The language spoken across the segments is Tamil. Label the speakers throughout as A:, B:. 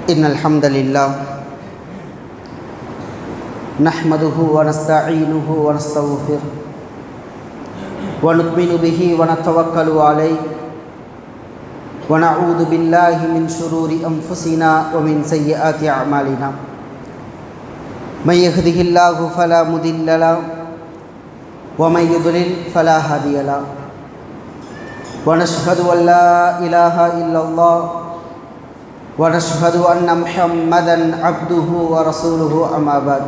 A: إن الحمد لله نحمده ونستعينه ونستغفره ونؤمن به ونتوكل عليه ونعوذ بالله من شرور أنفسنا ومن سيئات أعمالنا من يهده الله فلا مضل له ومن يضلل فلا هادي له ونشهد أن لا إله إلا الله ونشهد أن محمدًا عبده ورسوله أما بعد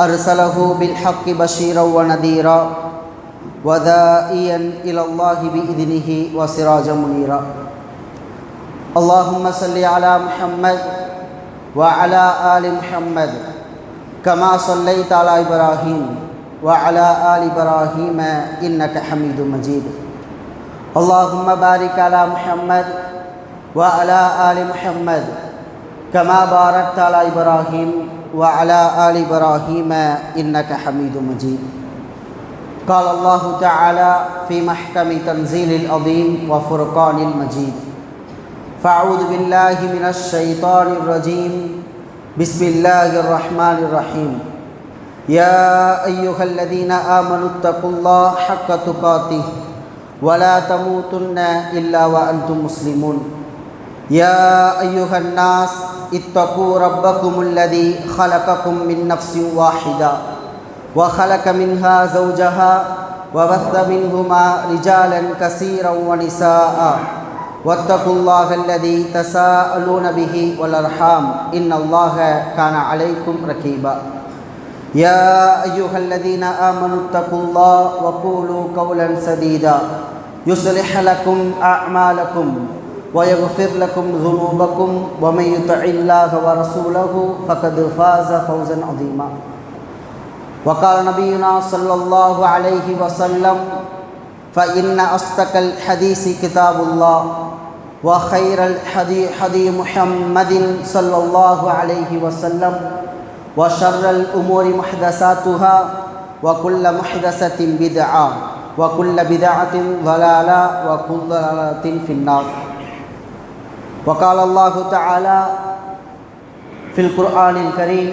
A: أرسله بالحق بشيرا ونذيرا وداعيا إلى الله بإذنه وسراجا منيرا اللهم صل على محمد وعلى آل محمد كما صليت على إبراهيم وعلى آل إبراهيم إنك حميد مجيد اللهم بارك على محمد وعلى آل محمد كما باركت على إبراهيم وعلى آل إبراهيم إنك حميد مجيد قال الله تعالى في محكم تنزيل العظيم وفرقان المجيد فأعوذ بالله من الشيطان الرجيم بسم الله الرحمن الرحيم يا أيها الذين آمنوا اتقوا الله حق تقاته ولا تموتن إلا وأنتم مسلمون يا أيها الناس اتقوا ربكم الذي خلقكم من نفس واحدة وخلق منها زوجها وبث منهما رجالا كثيرا ونساء واتقوا الله الذي تساءلون به والأرحام إن الله كان عليكم رقيبا يا أيها الذين آمنوا اتقوا الله وقولوا قولا سديدا يصلح لكم أعمالكم ويغفر لكم ذنوبكم ومن يطع الله ورسوله فقد فاز فوزا عظيما وقال نبينا صلى الله عليه وسلم فإن أصدق الحديث كتاب الله وخير الحديث حديث محمد صلى الله عليه وسلم وشر الأمور محدثاتها وكل محدثة بدعة وكل بدعة ضلالة وكل ضلالة في النار وقال الله تعالى في القرآن الكريم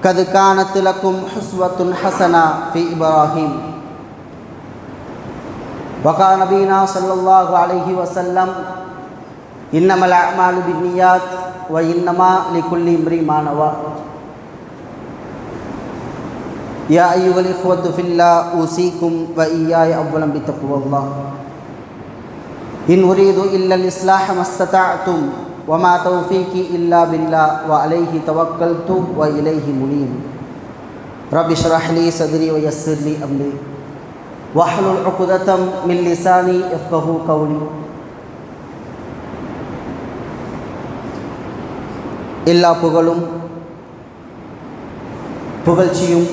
A: قد كانت لكم أسوة حسنة في إبراهيم وقال نبينا صلى الله عليه وسلم إنما الأعمال بالنيات وإنما لكل امرئ ما نوى يا أيها الإخوة في الله أوصيكم وإياي أولا بتقوى الله إن أريد إلا الإصلاح ما استطعتم وما توفيقي إلا بالله وعليه توكلت وإليه منيب رب اشرح لي صدري ويسر لي أمري واحلل عقدة من لساني يفقهوا قولي எல்லா புகழும் புகழ்ச்சியும்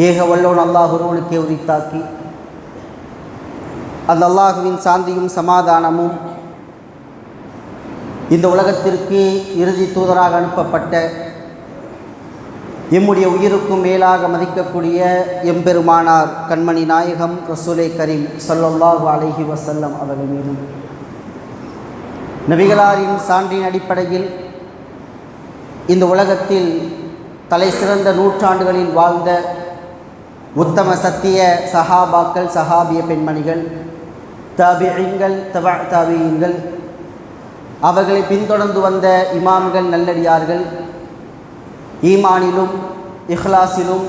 A: ஏக வல்லோன் அல்லாஹ் ஒருவனுக்கே உரித்தாக்கி அந்த அல்லாஹுவின் சாந்தியும் சமாதானமும் இந்த உலகத்திற்கு இறுதி தூதராக அனுப்பப்பட்ட எம்முடைய உயிருக்கும் மேலாக மதிக்கக்கூடிய எம்பெருமானார் கண்மணி நாயகம் ரசூலே கரீம் ஸல்லல்லாஹு அலைஹி வஸல்லம் அவர்கள் மீதும் நபிகளாரின் சான்றின் அடிப்படையில் இந்த உலகத்தில் தலை சிறந்த நூற்றாண்டுகளில் வாழ்ந்த உத்தம சத்திய சஹாபாக்கள் சஹாபிய பெண்மணிகள் தாபிஈன்கள் தபா தாபிஈன்கள் அவர்களை பின்தொடர்ந்து வந்த இமாம்கள் நல்லடியார்கள் ஈமானிலும் இஹ்லாஸிலும்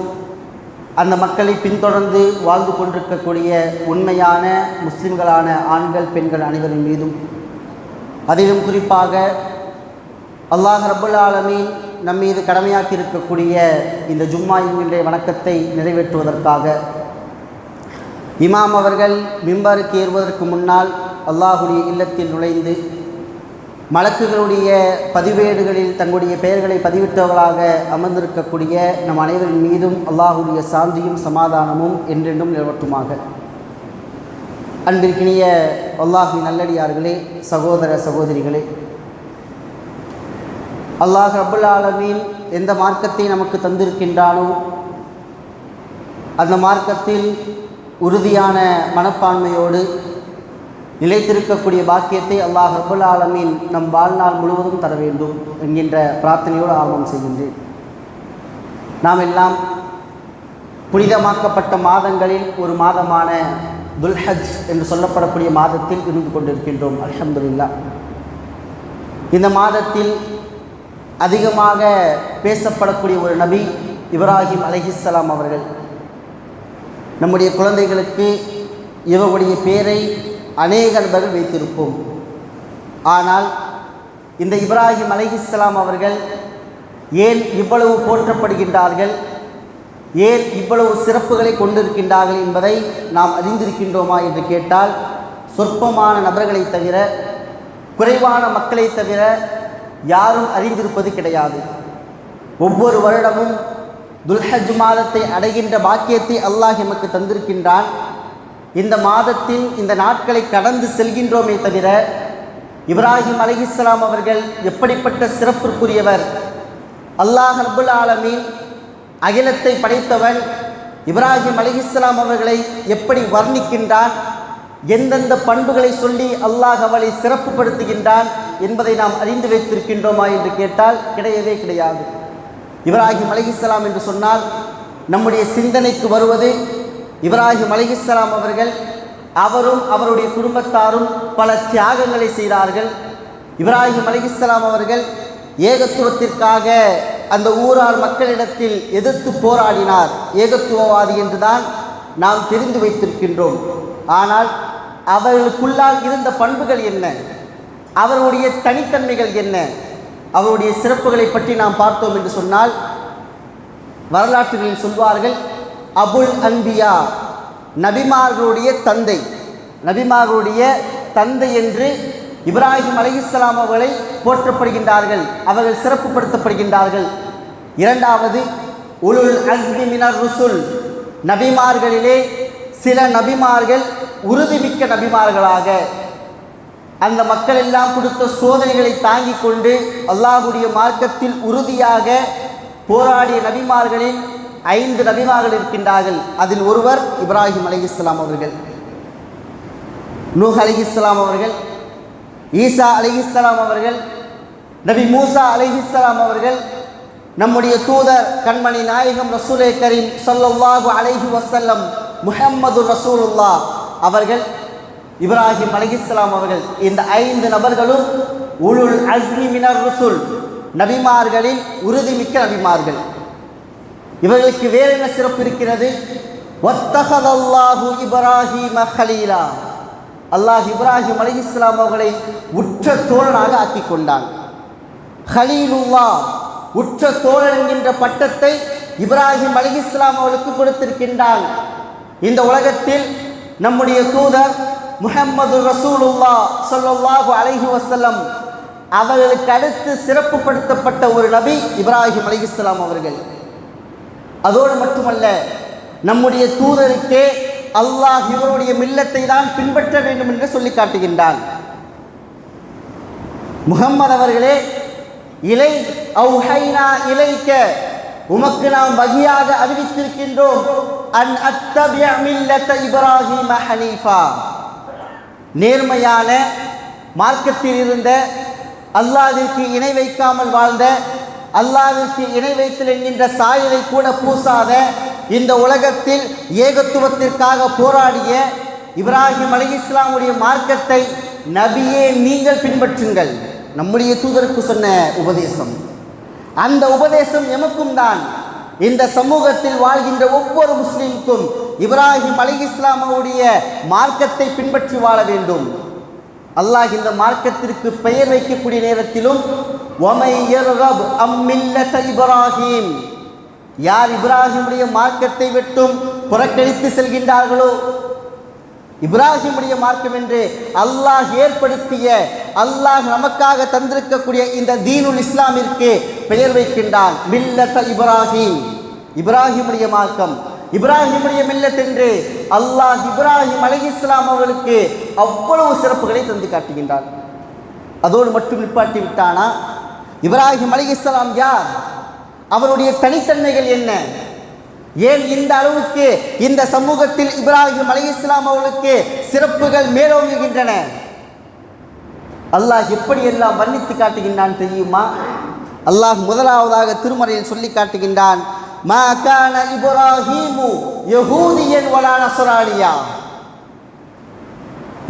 A: அந்த மக்களை பின்தொடர்ந்து வாழ்ந்து கொண்டிருக்கக்கூடிய உண்மையான முஸ்லிம்களான ஆண்கள் பெண்கள் அனைவரின் மீதும் அதிலும் குறிப்பாக அல்லாஹ் ரப்புல் ஆலமீன் நம்மீது கடமையாக்கி இருக்கக்கூடிய இந்த ஜும்மா என்கின்ற வணக்கத்தை நிறைவேற்றுவதற்காக இமாம் அவர்கள் மிம்பருக்கு ஏறுவதற்கு முன்னால் அல்லாஹுடைய இல்லத்தில் நுழைந்து மலக்குகளுடைய பதிவேடுகளில் தங்களுடைய பெயர்களை பதிவிட்டவர்களாக அமர்ந்திருக்கக்கூடிய நம் அனைவரின் மீதும் அல்லாஹுடைய சாந்தியும் சமாதானமும் என்றென்றும் நிலவட்டுமாக. அன்பிற்கினிய அல்லாஹ்வின் நல்லடியார்களே, சகோதர சகோதரிகளே, அல்லாஹ் ரப்புல் ஆலமீன் எந்த மார்க்கத்தை நமக்கு தந்திருக்கின்றானோ அந்த மார்க்கத்தில் உறுதியான மனப்பான்மையோடு நிலைத்திருக்கக்கூடிய பாக்கியத்தை அல்லாஹ் ரப்பல் ஆலமீன் நம் வாழ்நாள் முழுவதும் தர வேண்டும் என்கின்ற பிரார்த்தனையோடு ஆர்வம் செய்கின்றேன். நாம் எல்லாம் புனிதமாக்கப்பட்ட மாதங்களில் ஒரு மாதமான துல்ஹஜ் என்று சொல்லப்படக்கூடிய மாதத்தில் இருந்து கொண்டிருக்கின்றோம். அல்ஹம்துலில்லாஹ். இந்த மாதத்தில் அதிகமாக பேசப்படக்கூடிய ஒரு நபி இப்ராஹிம் அலைஹிஸ்ஸலாம் அவர்கள். நம்முடைய குழந்தைகளுக்கு இவருடைய பெயரை அநேக நபர்கள் வைத்திருப்போம். ஆனால் இந்த இப்ராஹிம் அலைஹிஸ்ஸலாம் அவர்கள் ஏன் இவ்வளவு போற்றப்படுகின்றார்கள், ஏன் இவ்வளவு சிறப்புகளை கொண்டிருக்கின்றார்கள் என்பதை நாம் அறிந்திருக்கின்றோமா என்று கேட்டால் சொற்பமான நபர்களை தவிர, குறைவான மக்களை தவிர யாரும் அறிந்திருப்பது கிடையாது. ஒவ்வொரு வருடமும் துல்ஹஜ் மாதத்தை அடைகின்ற பாக்கியத்தை அல்லாஹ் எமக்கு தந்திருக்கின்றான். இந்த மாதத்தில் இந்த நாட்களை கடந்து செல்கின்றோமே தவிர இப்ராஹிம் அலைஹிஸ்ஸலாம் அவர்கள் எப்படிப்பட்ட சிறப்பிற்குரியவர், அல்லாஹ் ரப்பல் ஆலமீன் அகிலத்தை படைத்தவன் இப்ராஹிம் அலைஹிஸ்ஸலாம் அவர்களை எப்படி வர்ணிக்கின்றான், எந்தெந்த பண்புகளை சொல்லி அல்லாஹ் அவளை சிறப்புப்படுத்துகின்றான் என்பதை நாம் அறிந்து வைத்திருக்கின்றோமா என்று கேட்டால் கிடையவே கிடையாது. இப்ராஹிம் அலைஹிஸ்ஸலாம் என்று சொன்னால் நம்முடைய சிந்தனைக்கு வருவது இப்ராஹிம் அலைஹிஸ்ஸலாம் அவர்கள், அவரும் அவருடைய குடும்பத்தாரும் பல தியாகங்களை செய்தார்கள். இப்ராஹிம் அலைஹிஸ்ஸலாம் அவர்கள் ஏகத்துவத்திற்காக அந்த ஊரார் மக்களிடத்தில் எதிர்த்து போராடினார். ஏகத்துவவாதி என்றுதான் நாம் தெரிந்து வைத்திருக்கின்றோம். ஆனால் அவர்களுக்குள்ளால் இருந்த பண்புகள் என்ன, அவருடைய தனித்தன்மைகள் என்ன, அவருடைய சிறப்புகளை பற்றி நாம் பார்த்தோம் என்று சொன்னால் வரலாற்றுகளில் சொல்வார்கள், அபுல் அன்பியா, நபிமார்களுடைய தந்தை, நபிமார்களுடைய தந்தை என்று இப்ராஹிம் அலைஹிஸ்ஸலாம் அவர்களை போற்றப்படுகின்றார்கள், அவர்கள் சிறப்புப்படுத்தப்படுகின்றார்கள். இரண்டாவது, உலுல் அஸ்மி மினர் ருசுல், நபிமார்களிலே சில நபிமார்கள் உறுதிமிக்க நபிமார்களாக அந்த மக்கள் எல்லாம் கொடுத்த சோதனைகளை தாங்கிக் கொண்டு அல்லாஹ்வுடைய மார்க்கத்தில் உறுதியாக போராடிய நபிமார்களில் 5 நபிமார்கள் இருக்கின்றார்கள். அதில் ஒருவர் இப்ராஹிம் அலைஹிஸ்ஸலாம் அவர்கள், நூஹ் அலைஹிஸ்ஸலாம் அவர்கள், ஈசா அலைஹிஸ்ஸலாம் அவர்கள், நபி மூசா அலைஹிஸ்ஸலாம் அவர்கள், நம்முடைய தூதர் கண்மணி நாயகம் ரசூலே கரீம் ஸல்லல்லாஹு அலைஹி வஸல்லம் முஹம்மது ரசூலுல்லாஹ் அவர்கள், இப்ராஹிம் அலைஹிஸ்ஸலாம் அவர்கள். இந்த 5 நபர்களும் உலுல் அஸ்மி மினர் ருசுல், நபிமார்களின் உறுதிமிக்க நபிமார்கள். இவர்களுக்கு வேறு என்ன சிறப்பு இருக்கிறது? வத்தஹதல்லாஹு இப்ராஹீம கலீலா, அல்லாஹ் இப்ராஹிம் அலைஹிஸ்ஸலாம் அவர்களை உற்ற தோழனாக ஆக்கி கொண்டான். கலீலுல்லாஹ், உற்ற தோழன் என்கின்ற பட்டத்தை இப்ராஹிம் அலைஹிஸ்ஸலாம் அவர்களுக்கு கொடுத்திருக்கின்றான். இந்த உலகத்தில் நம்முடைய தூதர் முஹம்மது ரசூலுல்லாஹ் ஸல்லல்லாஹு அலைஹி வஸல்லம் அவர்களுக்கு அடுத்து சிறப்புப்படுத்தப்பட்ட ஒரு நபி இப்ராஹிம் அலைஹிஸ்ஸலாம் அவர்கள். அதோடு மட்டுமல்ல, நம்முடைய தூதருக்கே அல்லாஹ் இவருடைய மில்லத்தை தான் பின்பற்ற வேண்டும் என்று சொல்லி காட்டுகின்றான். முஹம்மது அவர்களே, இலை அவ்ஹைனா இலைக்க, உமக்கு நாம் வகியாக அறிவித்திருக்கின்றோம், அன் அத்தபிஅ மில்லத இப்ராஹீம ஹனீஃபா, நேர்மையான மார்க்கத்தில் இருந்த, அல்லாஹ்விற்கு இணை வைக்காமல் வாழ்ந்த, அல்லாஹ்விற்கு இணை வைத்தல் என்கின்ற சாயலை கூட பூசாத, இந்த உலகத்தில் ஏகத்துவத்திற்காக போராடிய இப்ராஹிம் அலைஹிஸ்ஸலாமுடைய மார்க்கத்தை நபியே நீங்கள் பின்பற்றுங்கள், நம்முடைய தூதருக்கு சொன்ன உபதேசம். அந்த உபதேசம் எமக்கும் தான். இந்த சமூகத்தில் வாழ்கின்ற ஒவ்வொரு முஸ்லிமுக்கும் இப்ராஹிம் அலைஹிஸ்ஸலாமுடைய மார்க்கத்தை பின்பற்றி வாழ வேண்டும். அல்லாஹ் இந்த மார்க்கத்திற்கு பெயர் வைக்கக்கூடிய நேரத்திலும் வமை யர்கப் அம் மில்லத இப்ராஹிம், யார் இப்ராஹிமுடைய மார்க்கத்தை விட்டும் புறக்கணித்து செல்கின்றார்களோ, இப்ராஹிமுடைய மார்க்கம் என்று அல்லாஹ் ஏற்படுத்திய, அல்லாஹ் நமக்காக தந்திருக்கக்கூடிய இந்த தீனுல் இஸ்லாமிற்கு பெயர் வைக்கின்றான். மில்லத இப்ராஹிம், இப்ராஹிமுடைய மார்க்கம், இப்ராஹிமுடைய மில்லத் என்று அல்லாஹ் இப்ராஹிம் அலைஹிஸ்ஸலாம் அவர்களுக்கு அவ்வளவு சிறப்புகளை தந்து காட்டுகின்றான். அதோடு மட்டும் நிப்பாட்டி விட்டானா? இப்ராஹிம் அலைஹிஸ்ஸலாம் யார்? அவருடைய தனித்தன்மைகள் என்ன? ஏன் இந்த அளவுக்கு இந்த சமூகத்தில் இப்ராஹிம் அலைஹிஸ்ஸலாம் அவர்களுக்கு சிறப்புகள் மேலோங்குகின்றன? அல்லாஹ் எப்படியெல்லாம் வர்ணித்து காட்டுகின்றான் தெரியுமா? அல்லாஹ் முதலாவதாக திருமறையில் சொல்லி காட்டுகின்றான், மா கான இப்ராஹீமு யஹூதியன் வலா நஸ்ரானியா.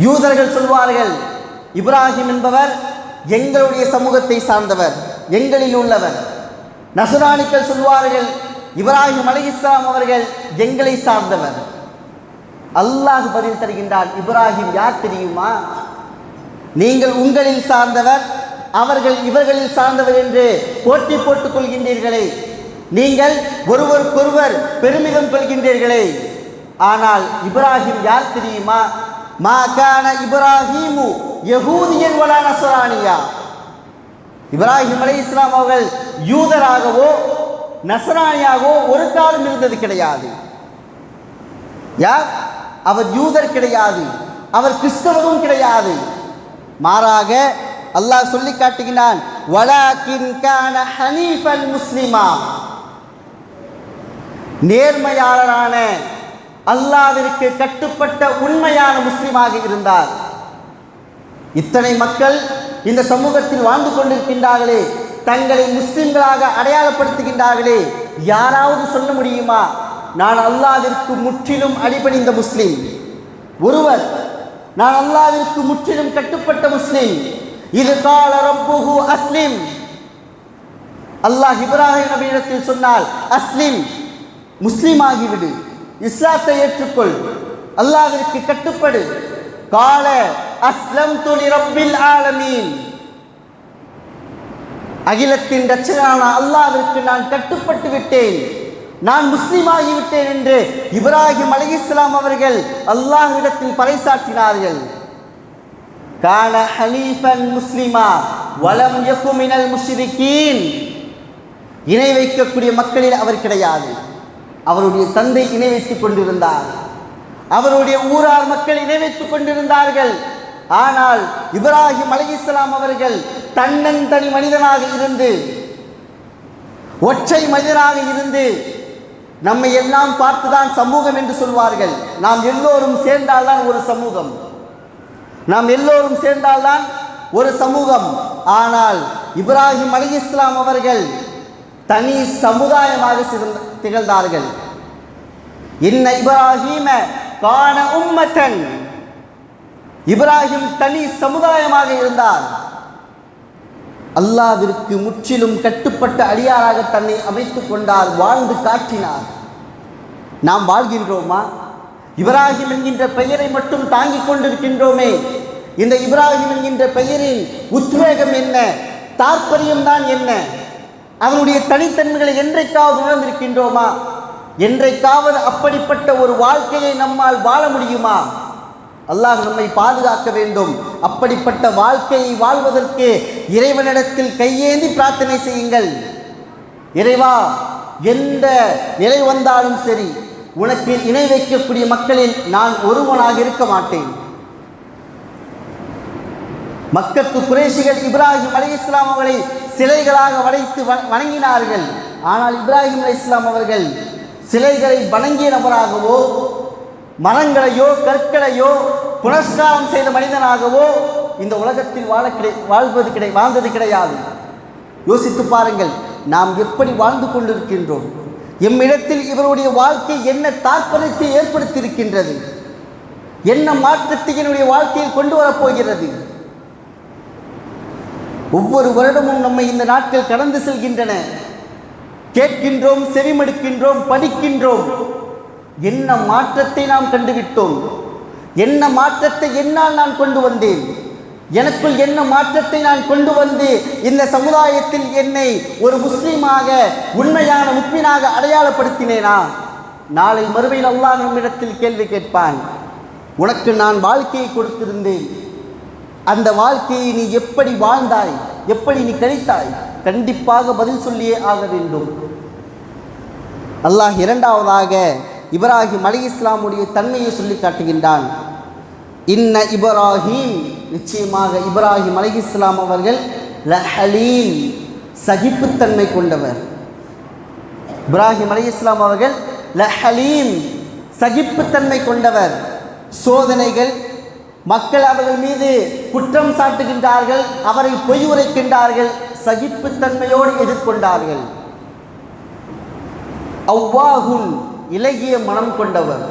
A: யூதர்கள் சொல்வார்கள், இப்ராஹிம் என்பவர் எங்களுடைய சமூகத்தை சார்ந்தவர், எங்களில் உள்ளவர். நஸ்ரானிகள் சொல்வார்கள், இப்ராஹிம் அலைஹிஸ்ஸலாம் அவர்கள் எங்களை சார்ந்தவர். அல்லாஹ் பதில் தருகின்றான், இப்ராஹிம் யார் தெரியுமா? நீங்கள் உங்களில் சார்ந்தவர், அவர்கள் இவர்களில் சார்ந்தவர் என்று போட்டி போட்டுக் கொள்கின்றீர்களே, நீங்கள் ஒருவருக்கொருவர் பெருமிதம் கொள்கின்றீர்களே. ஆனால் இப்ராஹிம் யார் தெரியுமா? மா கான இப்ராஹீமு யஹூதியன் வலா நஸ்ரானியா. இப்ராஹிம் அலைஹிஸ்ஸலாம் அவர்கள் யூதராகவோ நஸ்ரானியாகவோ ஒரு காலம் இருந்தது கிடையாது. யார் அவர்? யூதர் கிடையாது, அவர் கிறிஸ்தவரும் கிடையாது. மாறாக அல்லாஹ் சொல்லி காட்டுகிறான், வலாக்கின் கான ஹனீஃபன் முஸ்லிமா. நேர்மையாளரான அல்லாஹ்விற்கு கட்டுப்பட்ட உண்மையான முஸ்லிமாக இருந்தார். இத்தனை மக்கள் இந்த சமூகத்தில் வாழ்ந்து கொண்டிருக்கின்றார்களே, தங்களை முஸ்லிம்களாக அடையாளப்படுத்துகின்றார்களே, யாராவது சொல்ல முடியுமா நான் அல்லாஹ்விற்கு முற்றிலும் அடிபணிந்த முஸ்லிம்? ஒருவர் நான் அல்லாஹ்விற்கு முற்றிலும் கட்டுப்பட்ட முஸ்லிம். இது கால ரப்புஹு அஸ்லிம். அல்லாஹ் இப்ராஹிம் நபியிடத்தில் சொன்னால், அஸ்லிம், முஸ்லிம் ஆகிவிடு, இஸ்லாத்தை ஏற்றுக்கொள், அல்லாஹ்விற்கு கட்டுப்படு. கால அஸ்லம்து லிரப்பில் ஆலமீன். அகிலத்தின் இரட்சகனான அல்லாஹ்விற்கு நான் கட்டுப்பட்டு விட்டேன், நான் முஸ்லிமாகிவிட்டேன் என்று இப்ராஹிம் அலைஹிஸ்ஸலாம் அவர்கள் அல்லாஹ்விடத்தில் பறைசாற்றினார்கள். கான ஹனீஃபன் முஸ்லிமா வலம் யகு மினல் முஷ்ரிகீன். இணை வைக்கக்கூடிய மக்களில் அவர் கிடையாது. அவருடைய தந்தை இணை வைத்துக் கொண்டிருந்தார், அவருடைய ஊரார் மக்கள் இணை வைத்துக் கொண்டிருந்தார்கள். ஆனால் இப்ராஹிம் அலைஹிஸ்ஸலாம் அவர்கள் தன்னந்தனி மனிதனாக இருந்து, ஒற்றை மனிதனாக இருந்து, நம்மை எல்லாம் பார்த்துதான் சமூகம் என்று சொல்வார்கள். நாம் எல்லோரும் சேர்ந்தால்தான் ஒரு சமூகம், நாம் எல்லோரும் சேர்ந்தால்தான் ஒரு சமூகம். ஆனால் இப்ராஹிம் அலைஹிஸ்ஸலாம் அவர்கள் தனி சமுதாயமாக திகழ்ந்தார்கள். இன்ன இப்ராஹீம கான உம்மத்தன். இப்ராஹிம் தனி சமுதாயமாக இருந்தார். அல்லாஹ்விற்கு முற்றிலும் கட்டுப்பட்ட அடியாராக தன்னை அமைத்துக் கொண்டார், வாழ்ந்து காட்டினார். நாம் வாழ்கின்றோமா? இப்ராஹிம் என்கின்ற பெயரை மட்டும் தாங்கிக் கொண்டிருக்கின்றோமே. இந்த இப்ராஹிம் என்கின்ற பெயரின் உத்வேகம் என்ன, தாற்பயம் தான் என்ன? அவனுடைய தனித்தன்மைகளை என்றைக்காவது உணர்ந்திருக்கின்றோமா? என்றைக்காவது அப்படிப்பட்ட ஒரு வாழ்க்கையை நம்மால் வாழ முடியுமா? அல்லாஹ் நம்மை பாதுகாக்க வேண்டும். அப்படிப்பட்ட வாழ்க்கையை வாழ்வதற்கு இறைவனிடத்தில் கையேந்தி பிரார்த்தனை செய்யுங்கள். இறைவா, எந்த நிலை வந்தாலும் சரி, உனக்கு இணை வைக்கக்கூடிய மக்களில் நான் ஒருவனாக இருக்க மாட்டேன். மக்கத்து குறைஷிகள் இப்ராஹிம் அலைஹிஸ்ஸலாம் அவர்களை சிலைகளாக வளைத்து வணங்கினார்கள். ஆனால் இப்ராஹிம் அலைஹிஸ்ஸலாம் அவர்கள் சிலைகளை வணங்கிய நபராகவோ, மரங்களையோ கற்களையோ புனஸ்காரம் செய்த மனிதனாகவோ இந்த உலகத்தில் வாழ்ந்தது கிடையாது. யோசித்து பாருங்கள், நாம் எப்படி வாழ்ந்து கொண்டிருக்கின்றோம்? எம்மிடத்தில் இவருடைய வாழ்க்கை என்ன தாற்பயத்தை ஏற்படுத்தியிருக்கின்றது? என்ன மாற்றத்தை என்னுடைய வாழ்க்கையில் கொண்டு வரப்போகிறது? ஒவ்வொரு வருடமும் நம்மை இந்த நாட்கள் கடந்து செல்கின்றன. கேட்கின்றோம், செவிமடுக்கின்றோம், படிக்கின்றோம். என்ன மாற்றத்தை நாம் கண்டுவிட்டோம்? என்ன மாற்றத்தை என்னால் நான் கொண்டு வந்தேன்? எனக்குள் என்ன மாற்றத்தை நான் கொண்டு வந்து இந்த சமுதாயத்தில் என்னை ஒரு முஸ்லீமாக, உண்மையான முக்மீனாக அடையாளப்படுத்தினேனா? நாளை மறுமையில் அல்லாஹ் நம்மிடத்தில் கேள்வி கேட்பான். உனக்கு நான் வாழ்க்கையை கொடுத்திருந்தேன், அந்த வாழ்க்கையை நீ எப்படி வாழ்ந்தாய், எப்படி நீ கழித்தாய்? கண்டிப்பாக பதில் சொல்லியே ஆக வேண்டும். அல்லாஹ் இரண்டாவதாக இப்ராஹிம் அலைஹிஸ்ஸலாமுடைய தன்மையை சொல்லி காட்டுகின்றான். இன்ன இப்ராஹீம், நிச்சயமாக இப்ராஹிம் அலைஹிஸ்ஸலாம் அவர்கள் லஹலீம், சகிப்புத்தன்மை கொண்டவர். இப்ராஹிம் அலைஹிஸ்ஸலாம் அவர்கள் லஹலீம், சகிப்புத்தன்மை கொண்டவர். சோதனைகள், மக்கள் அவர்கள் மீது குற்றம் சாட்டுகின்றார்கள், அவரை பொய் உரைக்கின்றார்கள், சகிப்புத்தன்மையோடு எதிர்கொண்டார்கள். அவ்வாஹுன், இலகிய மனம் கொண்டவர்,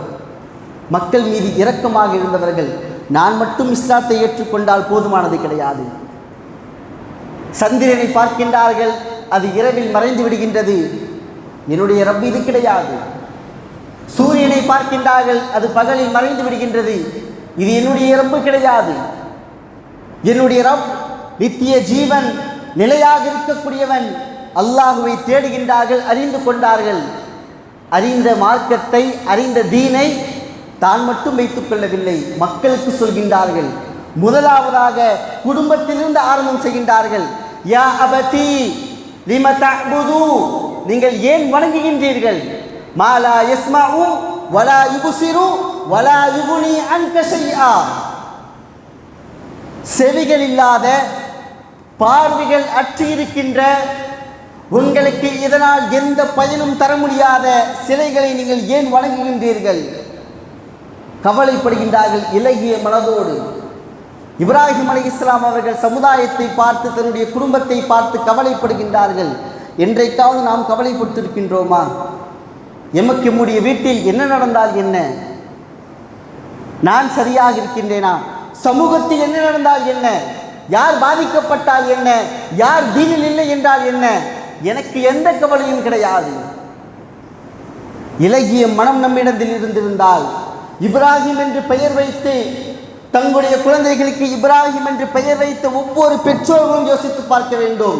A: மக்கள் மீது இரக்கமாக இருந்தவர்கள். நான் மட்டும் இஸ்லாத்தை ஏற்றுக்கொண்டால் போதுமானது கிடையாது. சந்திரனை பார்க்கின்றார்கள், அது இரவில் மறைந்து விடுகின்றது, என்னுடைய ரப் இது கிடையாது. சூரியனை பார்க்கின்றார்கள், அது பகலில் மறைந்து விடுகின்றது, இது என்னுடைய ரப்பு கிடையாது. என்னுடைய ரப் நித்திய ஜீவன், நிலையாக இருக்கக்கூடியவன். அல்லாஹுவை தேடுகின்றார்கள், அறிந்து கொண்டார்கள். அறிந்த மார்க்கத்தை, அறிந்த தீனை தான் மட்டும் வைத்துக் கொள்ளவில்லை, மக்களுக்கு சொல்கின்றார்கள். முதலாவதாக குடும்பத்திலிருந்து ஆரம்பம் செய்கின்றார்கள். யா அபதி லிம தஅபுது, நீங்கள் ஏன் வணங்குகின்றீர்கள்? மாலா யஸ்மஉ வலா யுப்சிரு வலா யுக்னி அன்க ஷைஆ, செவிகள் இல்லாத, பார்வைகள் அற்று இருக்கின்ற, உங்களுக்கு இதனால் எந்த பயனும் தர முடியாத சிலைகளை நீங்கள் ஏன் வணங்குகின்றீர்கள்? கவலைப்படுகின்றார்கள் இலகிய மனதோடு. இப்ராஹிம் அலைஹிஸ்ஸலாம் அவர்கள் சமுதாயத்தை பார்த்து, தன்னுடைய குடும்பத்தை பார்த்து கவலைப்படுகின்றார்கள். என்றைக்காவது நாம் கவலைப்பட்டிருக்கின்றோமா? எமக்கு நம்முடைய வீட்டில் என்ன நடந்தால் என்ன? நான் சரியாக இருக்கின்றேனா? சமூகத்தில் என்ன நடந்தால் என்ன? யார் பாதிக்கப்பட்டால் என்ன? யார் தீனில் இல்லை என்றால் என்ன? எனக்கு எந்த கவலையும் கிடையாது. இலகிய மனம் நம்மிடத்தில் இருந்திருந்தால், இப்ராஹிம் என்று பெயர் வைத்து தங்களுடைய குழந்தைகளுக்கு இப்ராஹிம் என்று பெயர் வைத்த ஒவ்வொரு பெற்றோர்களும் யோசித்து பார்க்க வேண்டும்.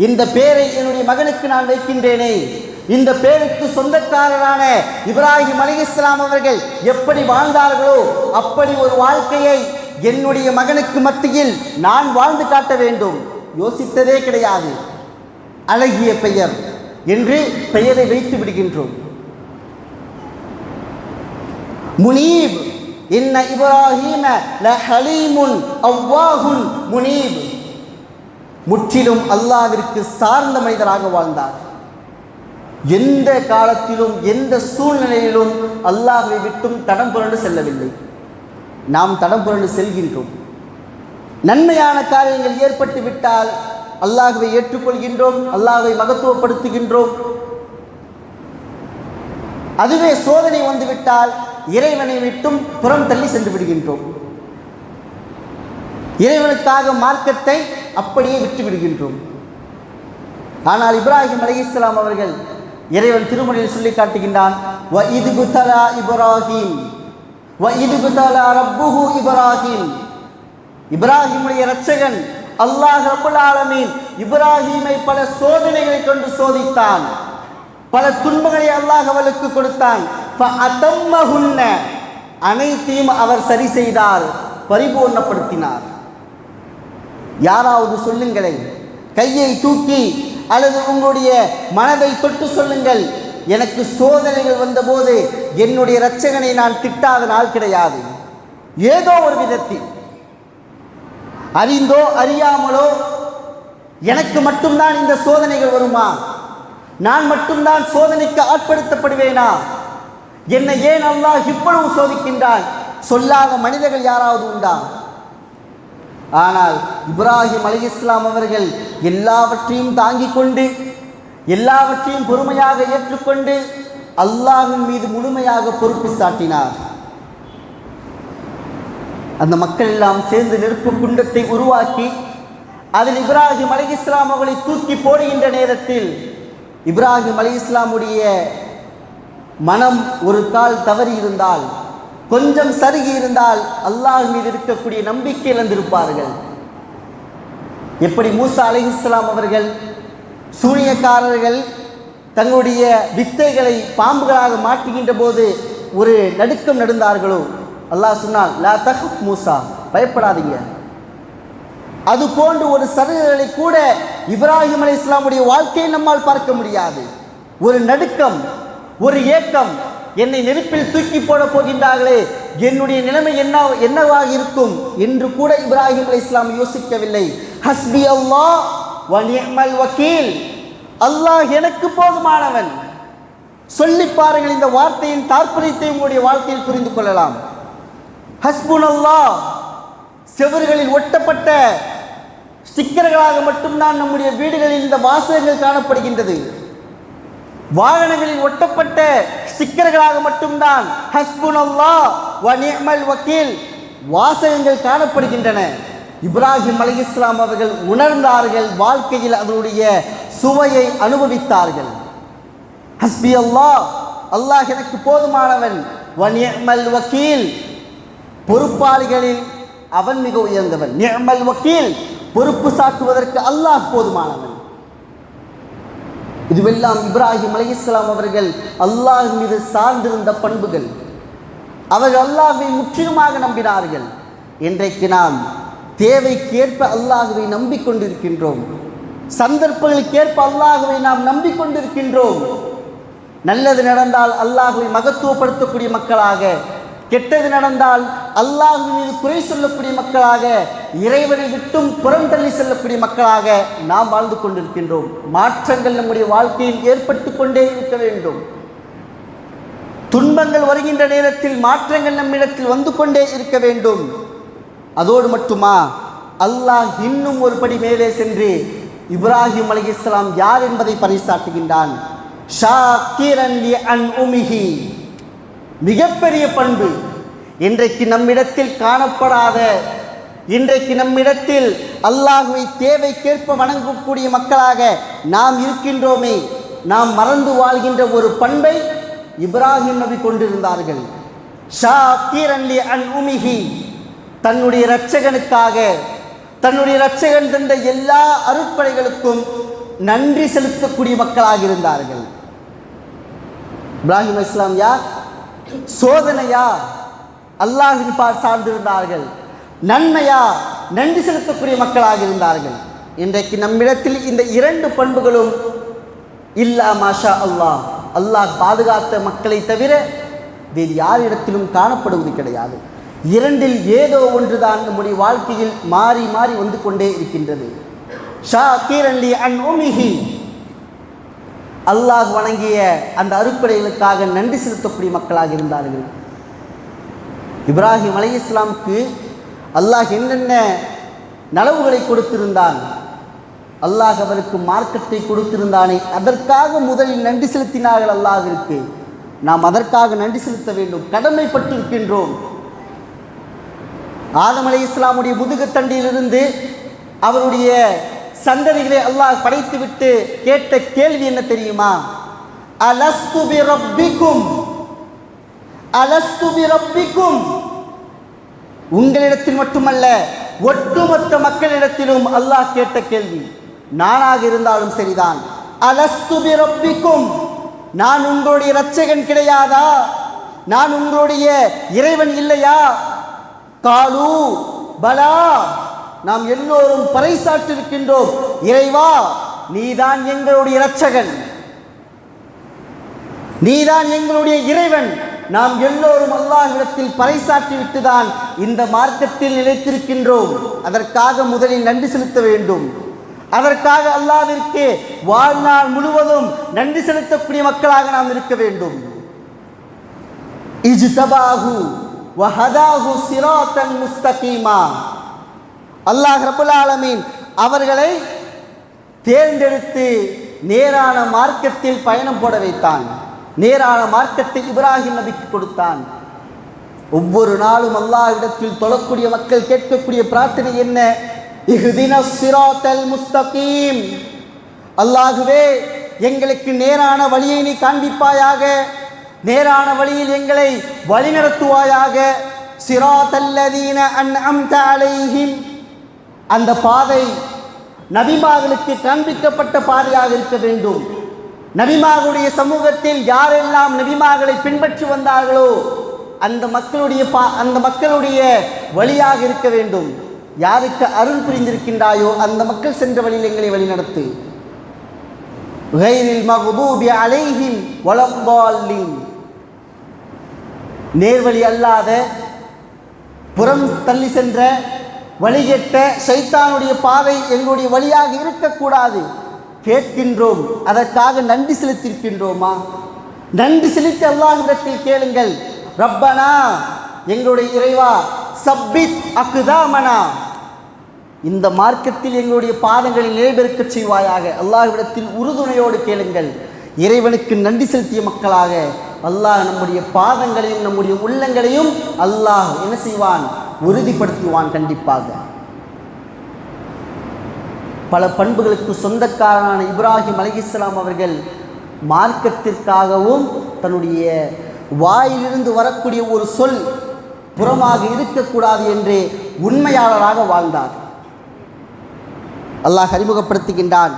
A: இந்த பெயரை என்னுடைய மகனுக்கு நான் வைக்கின்றேனே, இந்த பெயருக்கு சொந்தக்காரரான இப்ராஹிம் அலைஹிஸ்ஸலாம் அவர்கள் எப்படி வாழ்ந்தார்களோ அப்படி ஒரு வாழ்க்கையை என்னுடைய மகனுக்கு மத்தியில் நான் வாழ்ந்து காட்ட வேண்டும். யோசித்ததே கிடையாது. அழகிய பெயர் என்று பெயரை வைத்து விடுகின்றோம். முனீப், இன்ன இப்ராஹீம லஹலீமுன் அவ்வாஹுன் முனீப், முற்றிலும் அல்லாஹ்விற்கு சார்ந்த மனிதராக வாழ்ந்தார். எந்த காலத்திலும் எந்த சூழ்நிலையிலும் அல்லாஹ்வை விட்டும் தடம் புரண்டு செல்லவில்லை. நாம் தடம் புரண்டு செல்கின்றோம். நன்மையான காரியங்கள் ஏற்பட்டு விட்டால் அல்லாஹ்வை ஏற்றுக்கொள்கின்றோம், அல்லாஹ்வை மகத்துவப்படுத்துகின்றோம். அதுவே சோதனை வந்துவிட்டால் இறைவனை விட்டும் புறம் தள்ளி சென்று விடுகின்றோம். இறைவனுக்காக மார்க்கத்தை அப்படியே விட்டு விடுகின்றோம். ஆனால் இப்ராஹிம் அலைஹிஸ்ஸலாம் அவர்கள், இறைவன் திருமறையில் சொல்லி காட்டுகின்றான், வ இத் புதலா இப்ராஹிம் வ இத் புதலா ரப்புஹு இப்ராஹிம், இப்ராஹிமுடைய இரட்சகன் அல்லாஹ் ரப்புல் ஆலமீன் இப்ராஹீமை பல சோதனைகளை கொண்டு சோதித்தான், பல துன்பங்களை அல்லாஹ் அவளுக்கு கொடுத்தான். ஃபஅதம்மஹுன்ன, அனைத்தையும் அவர் சரி செய்தார், பரிபூர்ணப்படுத்தினார். யாராவது சொல்லுங்களேன், கையை தூக்கி அல்லது உங்களுடைய மனதை தொட்டு சொல்லுங்கள், எனக்கு சோதனைகள் வந்தபோது என்னுடைய இரட்சகனை நான் திட்டாத நாள் கிடையாது. ஏதோ ஒரு விதத்தில், அறிந்தோ அறியாமலோ, எனக்கு மட்டும்தான் இந்த சோதனைகள் வருமா? நான் மட்டும்தான் சோதனைக்கு ஆட்படுத்தப்படுவேனா? என்னை ஏன் அல்லாஹ் இவ்வளவு சோதிக்கின்றான்? சொல்லாத மனிதர்கள் யாராவது உண்டா? ஆனால் இப்ராஹிம் அலைஹிஸ்ஸலாம் அவர்கள் எல்லாவற்றையும் தாங்கிக் கொண்டு, எல்லாவற்றையும் பொறுமையாக ஏற்றுக்கொண்டு அல்லாஹ்வின் மீது முழுமையாக பொறுப்பு சாட்டினார். அந்த மக்கள் எல்லாம் சேர்ந்து நெருப்பு குண்டத்தை உருவாக்கி அதில் இப்ராஹிம் அலைஹிஸ்ஸலாம் அவர்களை தூக்கி போடுகின்ற நேரத்தில் இப்ராஹிம் அலைஹிஸ்ஸலாமுடைய மனம் ஒரு கால் தவறி இருந்தால், கொஞ்சம் சருகி இருந்தால் அல்லாஹ் மீது இருக்கக்கூடிய நம்பிக்கை இழந்திருப்பார்கள். எப்படி மூசா அலைஹிஸ்ஸலாம் அவர்கள் சூனியக்காரர்கள் தங்களுடைய வித்தைகளை பாம்புகளாக மாற்றுகின்ற போது ஒரு நடுக்கம் நடந்தார்களோ, அல்லாஹ் சொன்னால் லா தஹப் மூசா, பயப்படாதீங்க. அது போன்று ஒரு சருகலை கூட இப்ராஹிம் அலைஹிஸ்ஸலாமுடைய வாழ்க்கையை நம்மால் பார்க்க முடியாது. ஒரு நடுக்கம், ஒரு ஏக்கம், என்னை நெருப்பில் தூக்கி போட போகின்றார்களே, என்னுடைய நிலைமை என்னவாக இருக்கும் என்று கூட இப்ராஹிம் அலைஹிஸ்ஸலாம் யோசிக்கவில்லை. ஹஸ்பி அல்லாஹ் வ நிஅமல் வக்கீல், அல்லாஹ் எனக்கு போதுமானவன், சொல்லி பாருங்கள், இந்த வார்த்தையின் தாற்பயத்தை உங்களுடைய வாழ்க்கையில் புரிந்து கொள்ளலாம். ஹஸ்புனல்லாஹ் செவர்களில் ஒட்டப்பட்ட ஸ்டிக்கர்களாக மட்டும்தான் நம்முடைய வீடுகளில் இந்த வாசகங்கள் காணப்படுகின்றது. வாகனங்களில் ஒட்டப்பட்ட ஸ்டிக்கர்களாக மட்டும்தான் ஹஸ்புனல்லாஹ் வ நிஅமல் வக்கீல் வாசகங்கள் காணப்படுகின்றன. இப்ராஹிம் அலைஹிஸ்ஸலாம் அவர்கள் உணர்ந்தார்கள், வாழ்க்கையில் அதனுடைய சுவையை அனுபவித்தார்கள். ஹஸ்பி அல்லாஹ், அல்லாஹ் எனக்கு போதுமானவன், வ நிஅமல் வக்கீல் பொறுப்பாளிகளில் அவன் மிக உயர்ந்தவன். நிஅமல் வக்கீல் பொறுப்பு சாட்டுவதற்கு அல்லாஹ் போதுமானவன். இதுவெல்லாம் இப்ராஹிம் அலைஹிஸ்ஸலாம் அவர்கள் அல்லாஹ் மீது சார்ந்திருந்த பண்புகள். அவர்கள் அல்லாஹ்வை முற்றிலுமாக நம்பினார்கள். இன்றைக்கு நாம் தேவைக்கேற்ப அல்லாஹ்வை நம்பிக்கொண்டிருக்கின்றோம். சந்தர்ப்பங்களுக்கேற்ப அல்லாஹ்வை நாம் நம்பிக்கொண்டிருக்கின்றோம். நல்லது நடந்தால் அல்லாஹ்வை மகத்துவப்படுத்தக்கூடிய மக்களாக, கெட்டது நடந்தால் அல்லாஹ் மீது குறை சொல்லக்கூடிய மக்களாக, இறைவனை விட்டும் புறந்தள்ளி செல்லக்கூடிய மக்களாக நாம் வாழ்ந்து கொண்டிருக்கின்றோம். மாற்றங்கள் நம்முடைய வாழ்க்கையில் ஏற்பட்டு கொண்டே இருக்க வேண்டும். துன்பங்கள் வருகின்ற நேரத்தில் மாற்றங்கள் நம்மிடத்தில் வந்து கொண்டே இருக்க வேண்டும். அதோடு மட்டுமா, அல்லாஹ் இன்னும் ஒரு படி மேலே சென்று இப்ராஹிம் அலைஹிஸ்ஸலாம் யார் என்பதை பறைசாட்டுகின்றான். ஷாக்கிரன் லி அன்உமிஹி, மிகப்பெரிய பண்பு. இன்றைக்கு நம்மிடத்தில் காணப்படாத, இன்றைக்கு நம்மிடத்தில் அல்லாஹ்வை தேவைக்கேற்ப வணங்கக்கூடிய மக்களாக நாம் இருக்கின்றோமே, நாம் மறந்து வாழ்கின்ற ஒரு பண்பை இப்ராஹிம் நபி கொண்டிருந்தார்கள். ஷாக்கிரன் லி அன்உமிஹி, தன்னுடைய இரட்சகனுக்காக, தன்னுடைய இரட்சகன் தந்த எல்லா அருட்படைகளுக்கும் நன்றி செலுத்தக்கூடிய மக்களாக இருந்தார்கள். இப்ராஹிம் அலைஹிஸ்ஸலாம் யார்? சோதனையா? அல்லாஹ்வின் பால் சார்ந்திருந்தார்கள். நன்மையா? நன்றி செலுத்தக்கூடிய மக்களாக இருந்தார்கள். இன்றைக்கு நம்மிடத்தில் இந்த இரண்டு பண்புகளும் இல்லா மாஷா அல்லாஹ், அல்லாஹ் பாதுகாத்த மக்களை தவிர வேறு யாரிடத்திலும் காணப்படுவது கிடையாது. இரண்டில் ஏதோ ஒன்றுதான் நம்முடைய வாழ்க்கையில் மாறி மாறி வந்து கொண்டே இருக்கின்றது. ஷாக்கிரன் லி அன்உமிஹி, அல்லாஹ் வணங்கிய அந்த அருட்படைகளுக்காக நன்றி செலுத்தக்கூடிய மக்களாக இருந்தார்கள். இப்ராஹிம் அலைஹிஸ்ஸலாமுக்கு அல்லாஹ் என்னென்ன நலவுகளை கொடுத்திருந்தான், அல்லாஹ் அவருக்கு மார்க்கத்தை கொடுத்திருந்தானே, அதற்காக முதலில் நன்றி செலுத்தினார்கள் அல்லாஹ்விற்கு. நாம் அதற்காக நன்றி செலுத்த வேண்டும், கடமைப்பட்டிருக்கின்றோம். ஆதம் அலைஹிஸ்ஸலாமுடைய முதுகுத்தண்டியிலிருந்து அவருடைய சந்ததிகளை அல்லாஹ் படைத்துவிட்டு கேட்ட கேள்வி என்ன தெரியுமா? அலஸ்து பி ரப்பிக்கும், அலஸ்து பி ரப்பிக்கும். உங்களிடத்தில் மட்டுமல்ல, ஒட்டுமொத்த மக்களிடத்திலும் அல்லாஹ் கேட்ட கேள்வி, நானாக இருந்தாலும் சரிதான். அலஸ்து பி ரப்பிக்கும், நான் உங்களுடைய இரட்சகன் கிடையாதா? நான் உங்களுடைய இறைவன் இல்லையா? காலு பலா, நாம் எல்லோரும் பறைசாற்றிருக்கின்றோம், இறைவா நீதான் எங்களுடைய இரட்சகன், நீதான் எங்களுடைய இறைவன். நாம் எல்லோரும் அல்லாஹ்விடத்தில் பறைசாற்றி விட்டுதான் இந்த மார்க்கத்தில் நிலைத்திருக்கின்றோம். அதற்காக முதலில் நன்றி செலுத்த வேண்டும். அதற்காக அல்லாஹ்விற்கு வாழ்நாள் முழுவதும் நன்றி செலுத்தக்கூடிய மக்களாக நாம் இருக்க வேண்டும். இஜ்தபாஹு வஹதாஹு சிராத்தன் முஸ்தகீமா, அல்லாஹ் ரப்பல் ஆலமீன் அவர்களை தேர்ந்தெடுத்து நேரான மார்க்கத்தில் பயணம் போட வைத்தான். நேரான மார்க்கத்தை இப்ராஹிம் நபிக்கு கொடுத்தான். ஒவ்வொரு நாளும் அல்லாஹ்விடத்தில் தொழக்கூடிய மக்கள் கேட்கக்கூடிய பிரார்த்தனை என்ன? இஹ்தினஸ் சிராத்தல் முஸ்தகீம், அல்லாஹுவே எங்களுக்கு நேரான வழியை நீ காண்பிப்பாயாக, நேரான வழியில் எங்களை வழிநடத்துவாயாக. சிராத்தல்லதீன அன்அம்த அலைஹிம், அந்த பாதை நபிமார்களுக்கு காண்பிக்கப்பட்ட பாதையாக இருக்க வேண்டும். நபிமார்களுடைய சமூகத்தில் யாரெல்லாம் நபிமார்களை பின்பற்றி வந்தார்களோ அந்த மக்களுடைய வழியாக இருக்க வேண்டும். யாருக்கு அருள் புரிந்திருக்கின்றாயோ அந்த மக்கள் சென்ற வழியில் எங்களை வழிநடத்து. கைரில் மக்தூபி அலைஹிம் வலத்தாலின், நேர்வழி அல்லாத புறம் தள்ளி சென்ற வழிகெட்ட ஷைத்தானுடைய பாதை எங்களுடைய வழியாக இருக்கக்கூடாது. கேட்கின்றோம், அதற்காக நன்றி செலுத்தியிருக்கின்றோமா? நன்றி செலுத்தி அல்லாஹ்விடத்தில் கேளுங்கள். ரப்பனா, எங்களுடைய இறைவா, சப்பித் அக்தாமனா, இந்த மார்க்கத்தில் எங்களுடைய பாதங்களை நிலைபெறச் செய்வாயாக. அல்லாஹ்விடத்தில் உறுதுணையோடு கேளுங்கள். இறைவனுக்கு நன்றி செலுத்திய மக்களாக அல்லாஹ் நம்முடைய பாதங்களையும் நம்முடைய உள்ளங்களையும் அல்லாஹ் என்ன செய்வான்? உறுதிப்படுத்துவான். கண்டிப்பாக பல பண்புகளுக்கு சொந்தக்காரனான இப்ராஹிம் அலைஹிஸ்ஸலாம் அவர்கள் மார்க்கத்திற்காகவும் தன்னுடைய வாயிலிருந்து வரக்கூடிய ஒரு சொல் புறமாக இருக்கக்கூடாது என்று உண்மையாளராக வாழ்ந்தார். அல்லாஹ் அறிமுகப்படுத்துகின்றான்,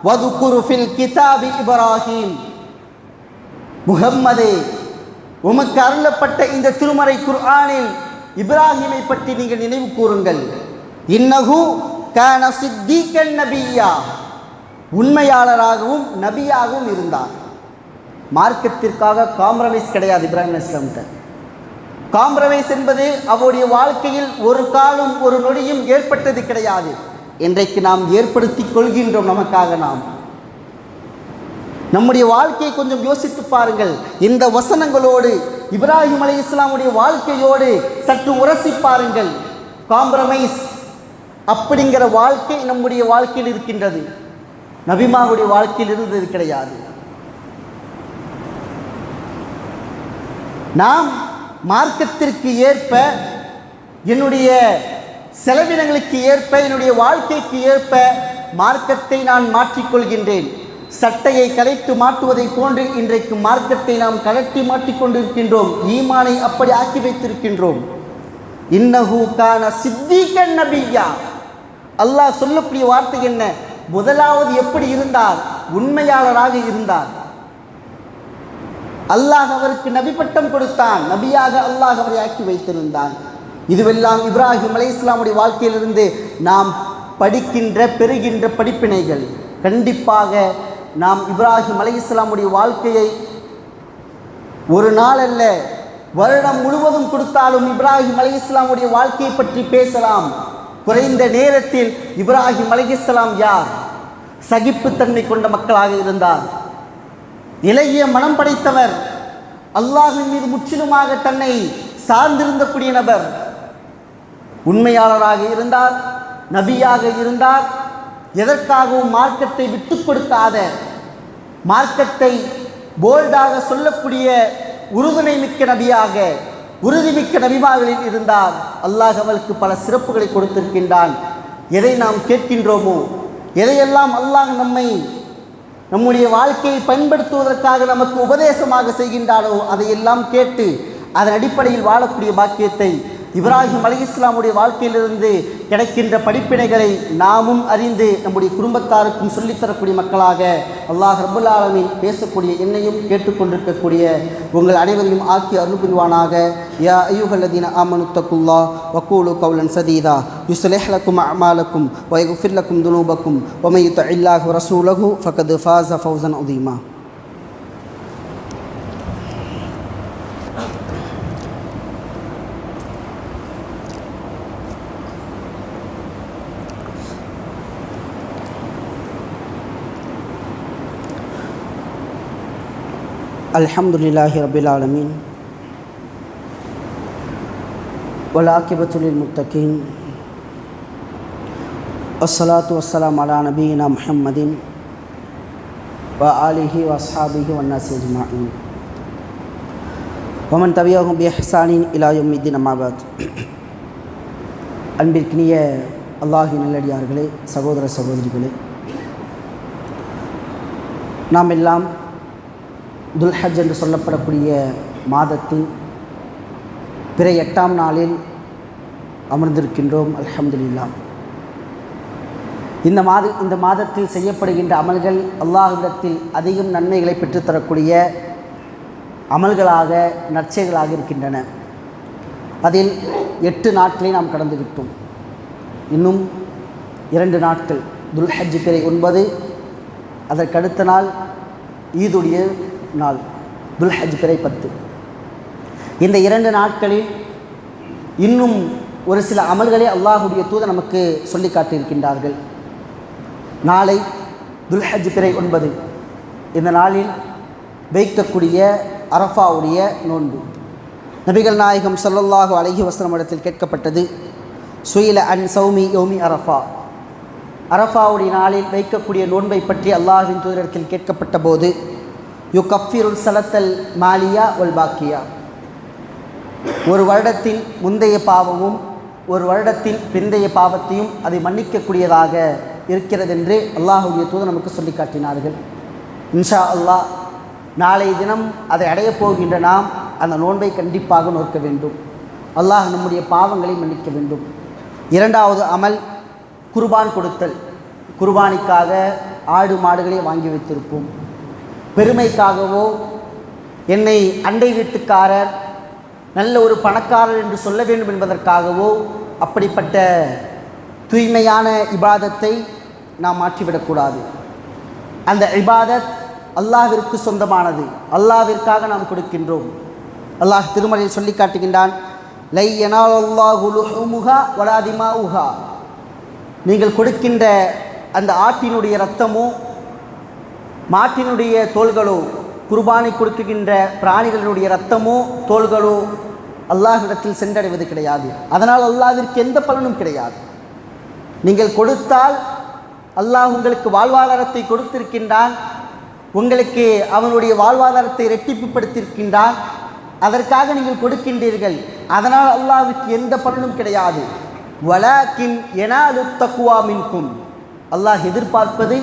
A: வதுகுரு ஃபில் கிதாபி இப்ராஹிம், முஹம்மதே, உமக்கு அருளப்பட்ட இந்த திருமறை குர்ஆனில் இப்ராஹிமை பற்றி நீங்கள் நினைவு கூறுங்கள். இன்னஹு கான சித்தீகன் நபிய்யா, உண்மையாளராகவும் நபியாகவும் இருந்தார். மார்க்கத்திற்காக காம்ப்ரமைஸ் கிடையாது இப்ராஹிம் அலைஹிஸ்ஸலாம்கிட்ட. காம்ப்ரமைஸ் என்பது அவருடைய வாழ்க்கையில் ஒரு காலம் ஒரு நொடியும் ஏற்பட்டது கிடையாது. இன்றைக்கு நாம் ஏற்படுத்தி கொள்கின்றோம். நமக்காக நாம் நம்முடைய வாழ்க்கையை கொஞ்சம் யோசித்து பாருங்கள். இந்த வசனங்களோடு இப்ராஹிம் அலைஹிஸ்ஸலாமுடைய வாழ்க்கையோடு சற்று உரசி பாருங்கள். காம்ப்ரமைஸ் அப்படிங்கிற வாழ்க்கை நம்முடைய வாழ்க்கையில் இருக்கின்றது. நபிமாவுடைய வாழ்க்கையில் இருந்தது கிடையாது. நாம் மார்க்கத்திற்கு ஏற்ப, என்னுடைய செலவினங்களுக்கு ஏற்ப, என்னுடைய வாழ்க்கைக்கு ஏற்ப மார்க்கத்தை நான் மாற்றிக்கொள்கின்றேன். சட்டையை கலைத்து மாட்டுவதை போன்று இன்றைக்கு மார்க்கத்தை நாம் கலட்டி மாட்டிக்கொண்டிருக்கின்றோம். ஈமானை அப்படி ஆக்கி வைத்திருக்கின்றோம். இன்னஹு கான சித்தீகன் நபிய்யா, அல்லாஹ் சொல்லக்கூடிய வார்த்தை என்ன? முதலாவது எப்படி இருந்தார்? உண்மையாளராக இருந்தார். அல்லாஹ் அவருக்கு நபி பட்டம் கொடுத்தான். நபியாக அல்லாஹ் அவரை ஆக்கி வைத்திருந்தான். இதுவெல்லாம் இப்ராஹிம் அலைஹிஸ்ஸலாமுடைய வாழ்க்கையிலிருந்து நாம் படிக்கின்ற பெறுகின்ற படிப்பினைகள். கண்டிப்பாக நாம் இப்ராஹிம் அலைஹிஸ்ஸலாமுடைய வாழ்க்கையை ஒரு நாள் அல்ல, வருடம் முழுவதும் கொடுத்தாலும் இப்ராஹிம் அலைஹிஸ்ஸலாமுடைய வாழ்க்கையை பற்றி பேசலாம். குறைந்த நேரத்தில் இப்ராஹிம் அலைஹிஸ்ஸலாம் யார்? சகிப்புத்தன்மை கொண்ட மக்களாக இருந்தார். இலகிய மனம் படைத்தவர். அல்லாஹ்வின் மீது முற்றிலுமாக தன்னை சார்ந்திருந்தக்கூடிய நபர். உண்மையாளராக இருந்தார், நபியாக இருந்தார். எதற்காகவும் மார்க்கத்தை விட்டு கொடுக்காத, மார்க்கத்தை போல்டாக சொல்லக்கூடிய உறுதுணை மிக்க நபியாக, உறுதிமிக்க நபிமார்களில் இருந்தார். அல்லாஹ் அவருக்கு பல சிறப்புகளை கொடுத்திருக்கின்றான். எதை நாம் கேட்கின்றோமோ, எதையெல்லாம் அல்லாஹ் நம்முடைய வாழ்க்கையை பயன்படுத்துவதற்காக நமக்கு உபதேசமாக செய்கின்றானோ அதையெல்லாம் கேட்டு அதன் அடிப்படையில் வாழக்கூடிய பாக்கியத்தை, இப்ராஹிம் அலைஹிஸ்ஸலாமுடைய வாழ்க்கையிலிருந்து கிடைக்கின்ற படிப்பினைகளை நாமும் அறிந்து நம்முடைய குடும்பத்தாருக்கும் சொல்லித்தரக்கூடிய மக்களாக அல்லாஹ் ரப்புல் ஆலமீன் பேசக்கூடிய என்னையும் கேட்டுக்கொண்டிருக்கக்கூடிய உங்கள் அனைவரையும் ஆக்கி அருள் புரிவானாக. யா அய்யுஹல்லதீன ஆமனு தக்குல்லாஹ் வகூலு கௌலன் சதீதா யுஸ்லிஹ் லக்கும் அஅமாலக்கும் வ யக்ஃபிர் லக்கும் துனூபக்கும் வ மன் யுத்திஇல்லாஹ வ ரசூலஹு ஃபகத் ஃபாஸ ஃபௌஸன் அதீமா. அல்ஹம்துலில்லாஹி ரப்பில் ஆலமீன் வல் ஆகிபத்து லில் முத்தகீன் வஸ்ஸலாத்து வஸ்ஸலாமு அலா நபியினா முஹம்மதின் வ ஆலிஹி வ அஸ்ஹாபிஹி வன் நாஸி அஜ்மஈன் வ மன் தபிஅஹும் பி இஹ்சானின் இலா யௌமிddin அம்மா பஅத். அன்பிற்கினிய அல்லாஹ்வின் நல்லடியார்களே, சகோதர சகோதரிகளே, நாம் எல்லாம் துல்ஹஜ் என்று சொல்லப்படக்கூடிய மாதத்தின் பிற 8ஆம் நாளில் அமர்ந்திருக்கின்றோம். அல்ஹம்துலில்லாஹ். இந்த மாதத்தில் செய்யப்படுகின்ற அமல்கள் அல்லாஹ்விடத்தில் அதிகம் நன்மைகளை பெற்றுத்தரக்கூடிய அமல்களாக, நற்செயல்களாக இருக்கின்றன. அதில் 8 நாட்களை நாம் கடந்துவிட்டோம். இன்னும் 2 நாட்கள், துல்ஹஜ் பிறை 9, அதற்கடுத்த நாள் ஈதுடைய நாள் துல்ஹஜ் பிறை 10. இந்த 2 நாட்களில் இன்னும் ஒரு சில அமல்களை அல்லாஹுடைய தூதர் நமக்கு சொல்லி காட்டியிருக்கின்றார்கள். நாளை துல்ஹஜ் பிறை 9. இந்த நாளில் வைக்கக்கூடிய அரஃபாவுடைய நோன்பு. நபிகள் நாயகம் ஸல்லல்லாஹு அலைஹி வஸல்லம் இடத்தில் கேட்கப்பட்டது, சுயில அன் சௌமி யௌமி அரஃபா, அரஃபாவுடைய நாளில் வைக்கக்கூடிய நோன்பை பற்றி அல்லாஹ்வின் தூதரிடத்தில் கேட்கப்பட்ட போது, யுகஃபிருல் சலத்தல் மாலியா வல் பாக்கியா, ஒரு வருடத்தின் முந்தைய பாவமும் ஒரு வருடத்தின் பிந்தைய பாவத்தையும் அதை மன்னிக்கக்கூடியதாக இருக்கிறது என்று அல்லாஹ்வுடைய தூதர் நமக்கு சொல்லி காட்டினார்கள். இன்ஷா அல்லாஹ் நாளை தினம் அதை அடையப் போகின்ற நாம் அந்த நோன்பை கண்டிப்பாக நோக்க வேண்டும். அல்லாஹ் நம்முடைய பாவங்களை மன்னிக்க வேண்டும். இரண்டாவது அமல் குர்பான் கொடுத்தல். குர்பானிக்காக ஆடு மாடுகளை வாங்கி வைத்திருப்போம். பெருமைக்காகவோ என்னை அண்டை வீட்டுக்காரர் நல்ல ஒரு பணக்காரர் என்று சொல்ல வேண்டும் என்பதற்காகவோ அப்படிப்பட்ட தூய்மையான இபாதத்தை நாம் மாற்றிவிடக்கூடாது. அந்த இபாதத் அல்லாஹ்விற்கு சொந்தமானது, அல்லாஹ்விற்காக நாம் கொடுக்கின்றோம். அல்லாஹ் திருமறையில் சொல்லி காட்டுகின்றான், லை யனாலல்லாஹு லுஹுமுஹா வலா திமாஉஹா, நீங்கள் கொடுக்கின்ற அந்த ஆட்டினுடைய இரத்தமோ மாட்டினுடைய தோள்களோ, குர்பானை கொடுக்கின்ற பிராணிகளினுடைய இரத்தமோ தோள்களோ அல்லாஹ்விடத்தில் சென்றடைவது கிடையாது. அதனால் அல்லாஹ்விற்கு எந்த பலனும் கிடையாது. நீங்கள் கொடுத்தால் அல்லாஹ் உங்களுக்கு வாழ்வாதாரத்தை கொடுத்திருக்கின்றான், உங்களுக்கு அவனுடைய வாழ்வாதாரத்தை இரட்டிப்புப்படுத்தியிருக்கின்றான், அதற்காக நீங்கள் கொடுக்கின்றீர்கள். அதனால் அல்லாஹ்வுக்கு எந்த பலனும் கிடையாது. வலாக்கின் யனாலு தக்வா மின்கும், அல்லாஹ் எதிர்பார்ப்பது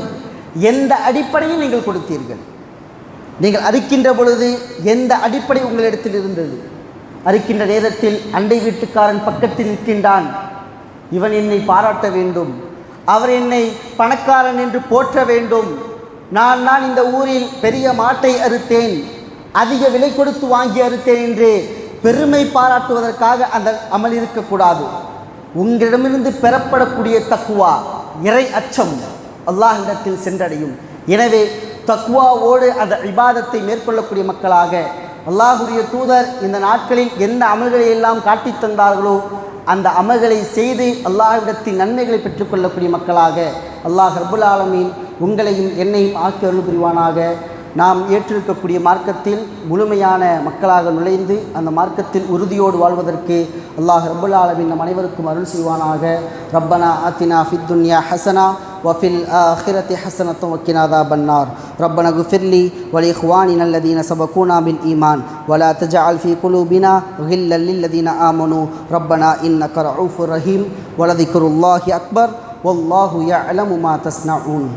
A: எந்த அடிப்படையில் நீங்கள் கொடுத்தீர்கள். நீங்கள் அறுக்கின்ற பொழுது எந்த அடிப்படை உங்களிடத்தில் இருந்தது? அறுக்கின்ற நேரத்தில் அண்டை வீட்டுக்காரன் பக்கத்தில் நிற்கின்றான், இவன் என்னை பாராட்ட வேண்டும், அவர் என்னை பணக்காரன் என்று போற்ற வேண்டும், நான் இந்த ஊரில் பெரிய மாட்டை அறுத்தேன், அதிக விலை கொடுத்து வாங்கி அறுத்தேன் என்று பெருமை பாராட்டுவதற்காக அந்த அமல் இருக்கக்கூடாது. உங்களிடமிருந்து பெறப்படக்கூடிய தக்குவா, இறை அச்சம் அல்லாஹ்விடத்தில் சென்றடையும். எனவே தக்வாவோடு அந்த இபாதத்தை மேற்கொள்ளக்கூடிய மக்களாக அல்லாஹ்வுடைய தூதர் இந்த நாட்களில் எந்த அமல்களை எல்லாம் காட்டித் தந்தார்களோ அந்த அமல்களை செய்து அல்லாஹ்விடத்தின் நன்மைகளை பெற்றுக்கொள்ளக்கூடிய மக்களாக அல்லாஹ் ரப்புல் ஆலமீன் உங்களையும் என்னையும் ஆக்கி அருள் புரிவானாக. நாம் ஏற்றிருக்கக்கூடிய மார்க்கத்தில் முழுமையான மக்களாக நுழைந்து அந்த மார்க்கத்தில் உறுதியோடு வாழ்வதற்கு அல்லாஹ் ரப்புல் ஆலமீன் நம் அனைவருக்கும் அருள் செய்வானாக. ரப்பனா ஆத்தினா ஃபித் துன்யா ஹஸனா வஃபில் ஆஹிரத்தி ஹஸனத்தும் வக்கினா அஸாபன்னார். ரப்பனா குஃபிர்லி வலிஇஹ்வானினா அல்லதீன சபகூனா பில் ஈமான் வலா தஜஅல் ஃபீ குலூபினா கில்லல் லில்லதீன ஆமனூ ரப்பனா இன்னக ரഊஃபுர் ரஹீம் வலதிக்ருல்லாஹி அக்பர் வல்லாஹு யஅலமு மா தஸ்னஊன்.